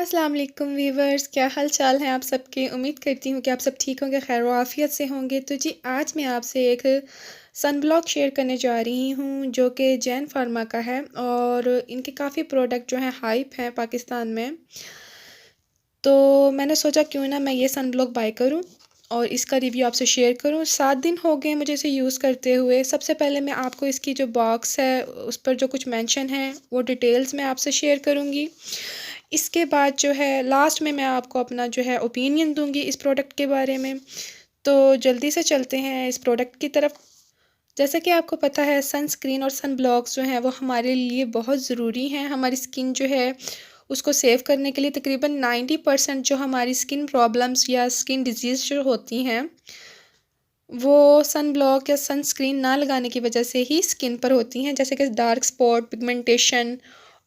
अस्सलाम वालेकुम वीवर्स, क्या हाल चाल है आप सबके। उम्मीद करती हूँ कि आप सब ठीक होंगे, खैर आफियत से होंगे। तो जी आज मैं आपसे एक सन ब्लॉक शेयर करने जा रही हूँ जो कि जैन फार्मा का है और इनके काफ़ी प्रोडक्ट जो हैं हाइप हैं पाकिस्तान में। तो मैंने सोचा क्यों ना मैं ये सन ब्लॉक बाय करूँ और इसका रिव्यू आपसे शेयर करूँ। 7 दिन हो गए मुझे इसे यूज़ करते हुए। सबसे पहले मैं आपको इसकी जो बॉक्स है उस पर जो कुछ मेंशन है वो डिटेल्स मैं आपसे शेयर करूँगी। इसके बाद जो है लास्ट में मैं आपको अपना जो है ओपिनियन दूंगी इस प्रोडक्ट के बारे में। तो जल्दी से चलते हैं इस प्रोडक्ट की तरफ। जैसा कि आपको पता है सनस्क्रीन और सन ब्लॉक्स जो हैं वो हमारे लिए बहुत ज़रूरी हैं। हमारी स्किन जो है उसको सेव करने के लिए तकरीबन 90% जो हमारी स्किन प्रॉब्लम्स या स्किन डिजीज़ जो होती हैं वो सन ब्लॉक या सनस्क्रीन ना लगाने की वजह से ही स्किन पर होती हैं, जैसे कि डार्क स्पॉट, पिगमेंटेशन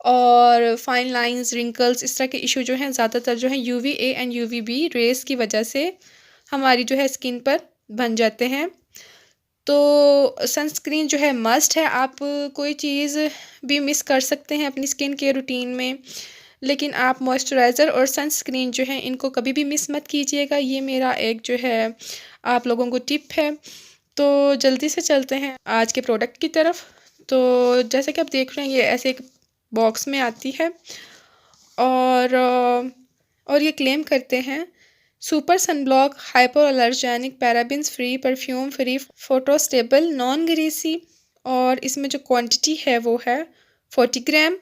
और फाइन लाइंस, रिंकल्स। इस तरह के इशू जो हैं ज़्यादातर जो हैं यूवीए एंड यूवीबी रेस की वजह से हमारी जो है स्किन पर बन जाते हैं। तो सनस्क्रीन जो है मस्ट है। आप कोई चीज़ भी मिस कर सकते हैं अपनी स्किन केयर रूटीन में, लेकिन आप मॉइस्चराइज़र और सनस्क्रीन जो है इनको कभी भी मिस मत कीजिएगा। ये मेरा एक जो है आप लोगों को टिप है। तो जल्दी से चलते हैं आज के प्रोडक्ट की तरफ। तो जैसे कि आप देख रहे हैं ये ऐसे एक बॉक्स में आती है और ये क्लेम करते हैं super sunblock hyper allergenic parabens free perfume free photo stable non greasy. और इसमें जो क्वांटिटी है वो है 40 ग्राम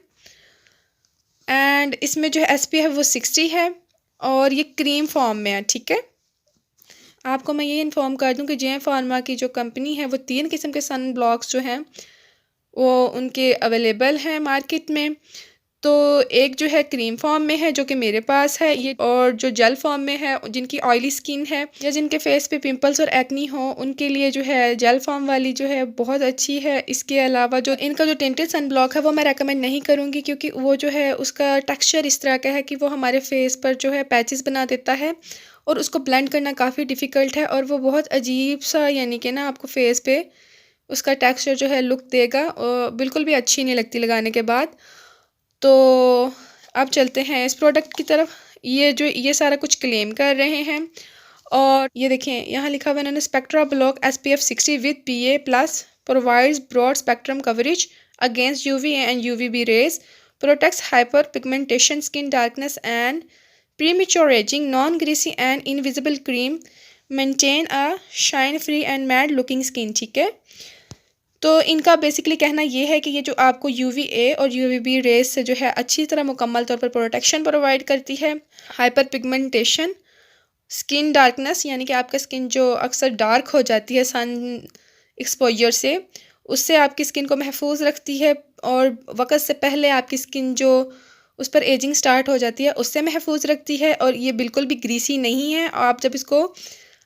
एंड इसमें जो है एसपीएफ वो 60 है और ये क्रीम फॉर्म में है। ठीक है, आपको मैं ये इन्फॉर्म कर दूं कि जैन फार्मा की जो कंपनी है वो 3 किस्म के सन ब्लॉक्स जो हैं वो उनके अवेलेबल हैं मार्केट में। तो एक जो है क्रीम फॉर्म में है जो कि मेरे पास है ये, और जो जेल फॉर्म में है जिनकी ऑयली स्किन है या जिनके फेस पे पिंपल्स और एक्नी हो उनके लिए जो है जेल फॉर्म वाली जो है बहुत अच्छी है। इसके अलावा जो इनका जो टिंटेड सन ब्लॉक है वो मैं रेकमेंड नहीं करूँगी क्योंकि वो जो है उसका टेक्सचर इस तरह का है कि वो हमारे फेस पर जो है पैचेस बना देता है और उसको ब्लेंड करना काफ़ी डिफ़िकल्ट है और वो बहुत अजीब सा यानी कि ना आपको फेस पे उसका टेक्सचर जो है लुक देगा और बिल्कुल भी अच्छी नहीं लगती लगाने के बाद। तो अब चलते हैं इस प्रोडक्ट की तरफ। ये सारा कुछ क्लेम कर रहे हैं और ये देखें यहाँ लिखा हुआ है इन्होंने Spectra block SPF 60 with PA plus provides broad spectrum coverage against UV and UVB rays, protects hyper pigmentation skin darkness and premature ageing, non greasy and invisible cream, maintain a shine free and matte looking skin. ठीक है, तो इनका basically कहना ये है कि ये जो आपको UVA और UVB रेस से जो है अच्छी तरह मुकम्मल तौर पर प्रोटेक्शन प्रोवाइड करती है। हाइपर पिगमेंटेशन, स्किन डार्कनेस यानी कि आपका स्किन जो अक्सर डार्क हो जाती है सन एक्सपोजर से, उससे आपकी स्किन को महफूज रखती है और वक्त से पहले आपकी स्किन जो उस पर एजिंग स्टार्ट हो जाती है उससे महफूज रखती है। और ये बिल्कुल भी ग्रीसी नहीं है, आप जब इसको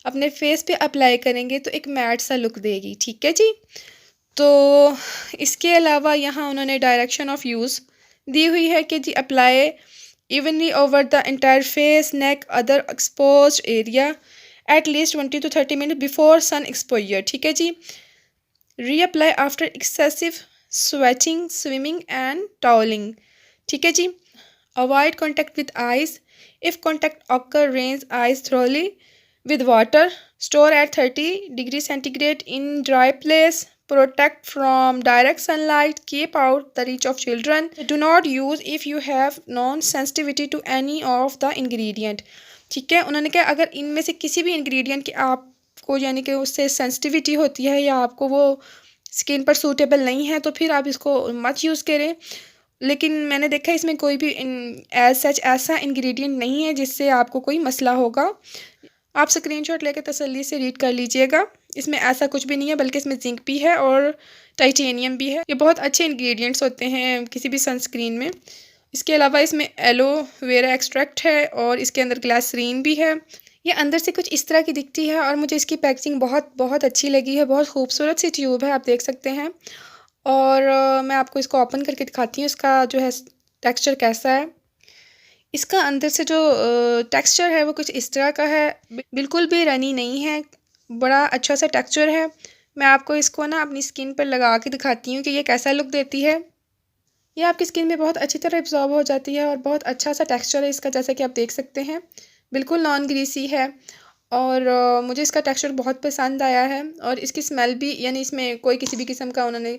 अपने फेस पे अप्लाई करेंगे तो एक मैट सा लुक देगी। ठीक है जी। तो इसके अलावा यहाँ उन्होंने डायरेक्शन ऑफ यूज़ दी हुई है कि जी apply evenly over the entire face neck other exposed area at least 20 to 30 minute before sun exposure. ठीक है जी। Reapply after excessive sweating swimming and towelling. ठीक है जी। Avoid contact with eyes, if contact occur rinse eyes thoroughly with water, store at 30°C in dry place, protect from direct sunlight, keep out the reach of children, do not use if you have non-sensitivity to any of the ingredient। ठीक है, उन्होंने कहा अगर इनमें से किसी भी ingredient की आपको यानी कि उससे सेंसिटिविटी होती है या आपको वो स्किन पर सूटेबल नहीं है तो फिर आप इसको मत यूज़ करें। लेकिन मैंने देखा इसमें कोई भी एज सच ऐसा इंग्रेडिएंट नहीं है जिससे आपको कोई मसला होगा। आप स्क्रीनशॉट लेकर तसल्ली से रीड कर लीजिएगा, इसमें ऐसा कुछ भी नहीं है बल्कि इसमें जिंक भी है और टाइटेनियम भी है। ये बहुत अच्छे इंग्रेडिएंट्स होते हैं किसी भी सनस्क्रीन में। इसके अलावा इसमें एलोवेरा एक्सट्रैक्ट है और इसके अंदर ग्लासरीन भी है। ये अंदर से कुछ इस तरह की दिखती है और मुझे इसकी पैकेजिंग बहुत बहुत अच्छी लगी है। बहुत खूबसूरत सी ट्यूब है, आप देख सकते हैं। और मैं आपको इसको ओपन करके दिखाती हूँ इसका जो है टेक्स्चर कैसा है। इसका अंदर से जो टेक्सचर है वो कुछ इस तरह का है, बिल्कुल भी रनी नहीं है, बड़ा अच्छा सा टेक्सचर है। मैं आपको इसको ना अपनी स्किन पर लगा के दिखाती हूँ कि ये कैसा लुक देती है। ये आपकी स्किन में बहुत अच्छी तरह एब्जॉर्ब हो जाती है और बहुत अच्छा सा टेक्सचर है इसका, जैसा कि आप देख सकते हैं। बिल्कुल नॉन ग्रीसी है और मुझे इसका टेक्सचर बहुत पसंद आया है और इसकी स्मेल भी, यानी इसमें कोई किसी भी किस्म का उन्होंने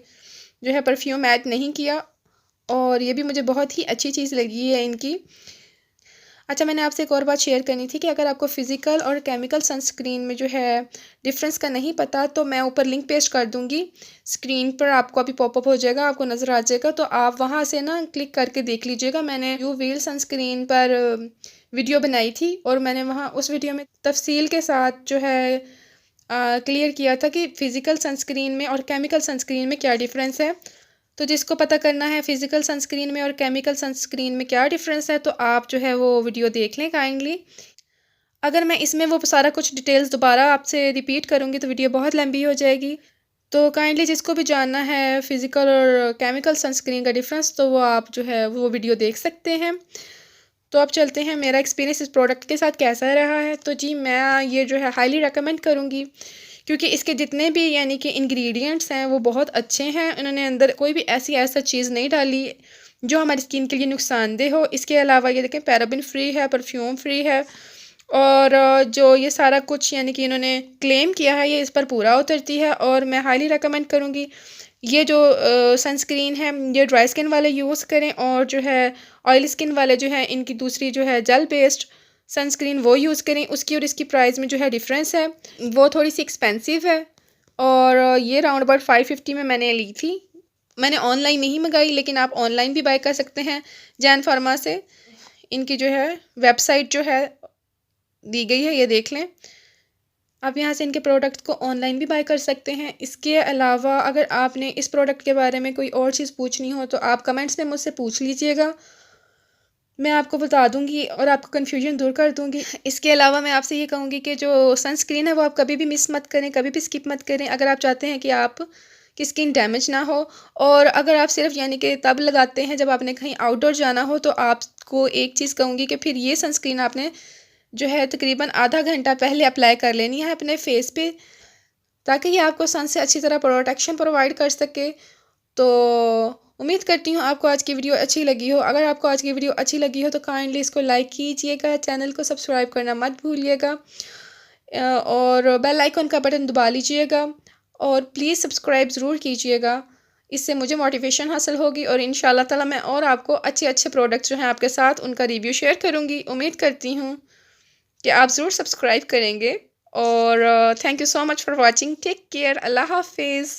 जो है परफ्यूम ऐड नहीं किया और ये भी मुझे बहुत ही अच्छी चीज़ लगी है इनकी। अच्छा, मैंने आपसे एक और बात शेयर करनी थी कि अगर आपको फ़िज़िकल और केमिकल सनस्क्रीन में जो है डिफरेंस का नहीं पता, तो मैं ऊपर लिंक पेस्ट कर दूँगी। स्क्रीन पर आपको अभी पॉपअप हो जाएगा, आपको नज़र आ जाएगा, तो आप वहाँ से ना क्लिक करके देख लीजिएगा। मैंने यू व्हील सनस्क्रीन पर वीडियो बनाई थी और मैंने वहाँ उस वीडियो में तफ़सील के साथ जो है क्लियर किया था कि फ़िज़िकल सनस्क्रीन में और केमिकल सनस्क्रीन में क्या डिफ़रेंस है। तो जिसको पता करना है फ़िज़िकल सनस्क्रीन में और केमिकल सनस्क्रीन में क्या डिफ़रेंस है, तो आप जो है वो वीडियो देख लें काइंडली। अगर मैं इसमें वो सारा कुछ डिटेल्स दोबारा आपसे रिपीट करूँगी तो वीडियो बहुत लंबी हो जाएगी। तो काइंडली जिसको भी जानना है फ़िज़िकल और केमिकल सनस्क्रीन का डिफ़रेंस, तो वो आप जो है वो वीडियो देख सकते हैं। तो अब चलते हैं मेरा एक्सपीरियंस इस प्रोडक्ट के साथ कैसा रहा है। तो जी, मैं ये जो है हाईली रिकमेंड करूँगी क्योंकि इसके जितने भी यानी कि इंग्रेडिएंट्स हैं वो बहुत अच्छे हैं। इन्होंने अंदर कोई भी ऐसा चीज़ नहीं डाली जो हमारी स्किन के लिए नुकसानदेह हो। इसके अलावा ये देखें, पैराबिन फ्री है, परफ्यूम फ्री है और जो ये सारा कुछ यानी कि इन्होंने क्लेम किया है ये इस पर पूरा उतरती है और मैं हाईली रिकमेंड करूँगी। ये जो सनस्क्रीन है ये ड्राई स्किन वाले यूज़ करें और जो है ऑयली स्किन वाले जो है इनकी दूसरी जो है जेल बेस्ड सनस्क्रीन वो यूज़ करें। उसकी और इसकी प्राइस में जो है डिफरेंस है, वो थोड़ी सी एक्सपेंसिव है और ये राउंड अबाउट 550 में मैंने ली थी। मैंने ऑनलाइन नहीं मंगाई, लेकिन आप ऑनलाइन भी बाय कर सकते हैं जैन फार्मा से। इनकी जो है वेबसाइट जो है दी गई है, ये देख लें। आप यहाँ से इनके प्रोडक्ट को ऑनलाइन भी बाय कर सकते हैं। इसके अलावा अगर आपने इस प्रोडक्ट के बारे में कोई और चीज़ पूछनी हो तो आप कमेंट्स में मुझसे पूछ लीजिएगा, मैं आपको बता दूंगी और आपको कन्फ्यूजन दूर कर दूंगी। इसके अलावा मैं आपसे ये कहूँगी कि जो सनस्क्रीन है वो आप कभी भी मिस मत करें, कभी भी स्किप मत करें अगर आप चाहते हैं कि आप की स्किन डैमेज ना हो। और अगर आप सिर्फ यानी कि तब लगाते हैं जब आपने कहीं आउटडोर जाना हो, तो आपको एक चीज़ कहूँगी कि फिर ये सनस्क्रीन आपने जो है तकरीबन आधा घंटा पहले अप्लाई कर लेनी है अपने फेस पे, ताकि ये आपको सन से अच्छी तरह प्रोटेक्शन प्रोवाइड कर सके। तो उम्मीद करती हूँ आपको आज की वीडियो अच्छी लगी हो। अगर आपको आज की वीडियो अच्छी लगी हो तो काइंडली इसको लाइक कीजिएगा, चैनल को सब्सक्राइब करना मत भूलिएगा और बेल आइकन का बटन दबा लीजिएगा और प्लीज़ सब्सक्राइब ज़रूर कीजिएगा। इससे मुझे मोटिवेशन हासिल होगी और इंशाल्लाह ताला मैं और आपको अच्छे अच्छे प्रोडक्ट्स जो हैं आपके साथ उनका रिव्यू शेयर करूँगी। उम्मीद करती हूँ कि आप ज़रूर सब्सक्राइब करेंगे और thank you so much for watching. Take care, अल्लाह हाफिज़।